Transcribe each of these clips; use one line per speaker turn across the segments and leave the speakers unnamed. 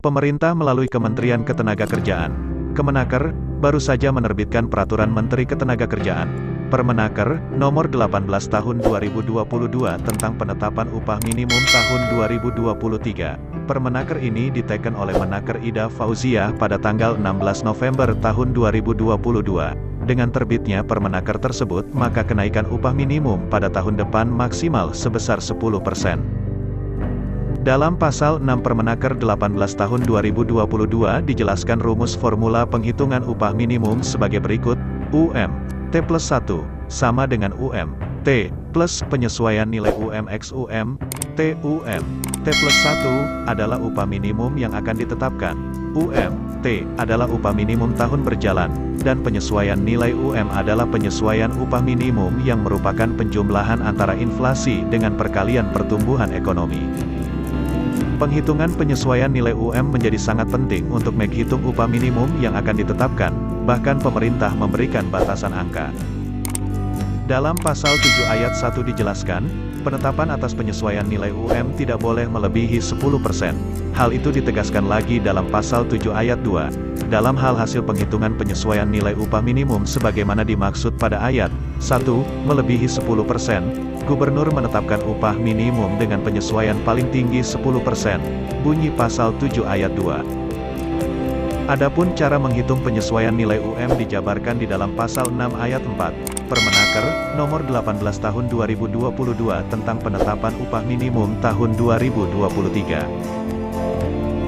Pemerintah melalui Kementerian Ketenagakerjaan, Kemenaker, baru saja menerbitkan Peraturan Menteri Ketenagakerjaan, Permenaker, Nomor 18 Tahun 2022 tentang penetapan upah minimum tahun 2023. Permenaker ini diteken oleh Menaker Ida Fauziah pada tanggal 16 November tahun 2022. Dengan terbitnya Permenaker tersebut, maka kenaikan upah minimum pada tahun depan maksimal sebesar 10%. Dalam pasal 6 Permenaker 18 tahun 2022 dijelaskan rumus formula penghitungan upah minimum sebagai berikut, UMT plus 1, sama dengan UMT, plus penyesuaian nilai UMX UMT UMT plus 1, adalah upah minimum yang akan ditetapkan, UMT, adalah upah minimum tahun berjalan, dan penyesuaian nilai UM adalah penyesuaian upah minimum yang merupakan penjumlahan antara inflasi dengan perkalian pertumbuhan ekonomi. Penghitungan penyesuaian nilai UM menjadi sangat penting untuk menghitung upah minimum yang akan ditetapkan, bahkan pemerintah memberikan batasan angka. Dalam pasal 7 ayat 1 dijelaskan, penetapan atas penyesuaian nilai UM tidak boleh melebihi 10%. Hal itu ditegaskan lagi dalam pasal 7 ayat 2. Dalam hal hasil penghitungan penyesuaian nilai upah minimum sebagaimana dimaksud pada ayat 1, melebihi 10%, Gubernur menetapkan upah minimum dengan penyesuaian paling tinggi 10%, bunyi pasal 7 ayat 2. Adapun cara menghitung penyesuaian nilai UM dijabarkan di dalam pasal 6 ayat 4, Permenaker, Nomor 18 Tahun 2022 tentang penetapan upah minimum tahun 2023.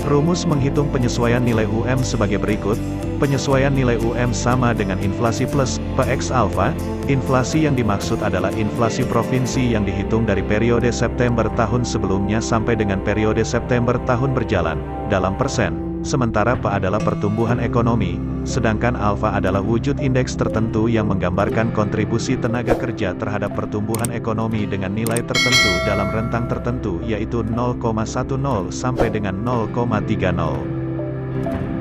Rumus menghitung penyesuaian nilai UM sebagai berikut, penyesuaian nilai UM sama dengan inflasi plus PX alfa. Inflasi yang dimaksud adalah inflasi provinsi yang dihitung dari periode September tahun sebelumnya sampai dengan periode September tahun berjalan, dalam persen, sementara P adalah pertumbuhan ekonomi, sedangkan alfa adalah wujud indeks tertentu yang menggambarkan kontribusi tenaga kerja terhadap pertumbuhan ekonomi dengan nilai tertentu dalam rentang tertentu yaitu 0,10 sampai dengan 0,30.